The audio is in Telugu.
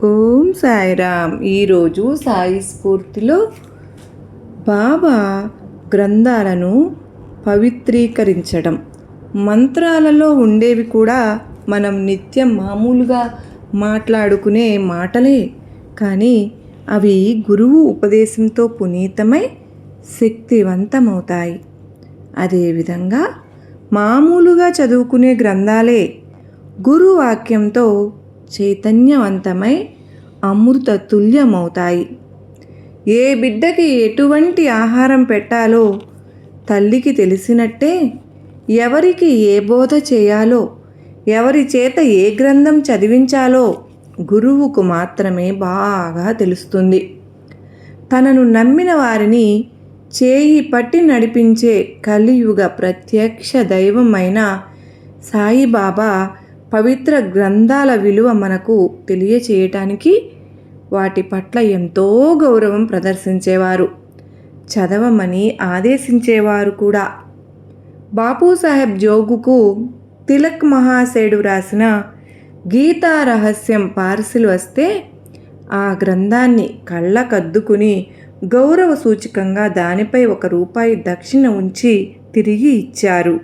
ఓం సాయిరామ్. ఈరోజు సాయి స్ఫూర్తిలో బాబా గ్రంథాలను పవిత్రీకరించడం. మంత్రాలలో ఉండేవి కూడా మనం నిత్యం మామూలుగా మాట్లాడుకునే మాటలే, కానీ అవి గురువు ఉపదేశంతో పునీతమై శక్తివంతమవుతాయి. అదేవిధంగా మామూలుగా చదువుకునే గ్రంథాలే గురువాక్యంతో చైతన్యవంతమై అమృత తుల్యమవుతాయి. ఏ బిడ్డకి ఎటువంటి ఆహారం పెట్టాలో తల్లికి తెలిసినట్టే, ఎవరికి ఏ బోధ చేయాలో, ఎవరి చేత ఏ గ్రంథం చదివించాలో గురువుకు మాత్రమే బాగా తెలుస్తుంది. తనను నమ్మిన వారిని చేయి పట్టి నడిపించే కలియుగ ప్రత్యక్ష దైవమైన సాయిబాబా పవిత్ర గ్రంథాల విలువ మనకు తెలియచేయటానికి వాటి పట్ల ఎంతో గౌరవం ప్రదర్శించేవారు, చదవమని ఆదేశించేవారు కూడా. బాపూసాహెబ్ జోగుకు తిలక్ మహాశయుడు రాసిన గీతా రహస్యం పార్సిల్ వస్తే ఆ గ్రంథాన్ని కళ్ళకద్దుకుని గౌరవ సూచకంగా దానిపై ₹1 దక్షిణ ఉంచి తిరిగి ఇచ్చారు.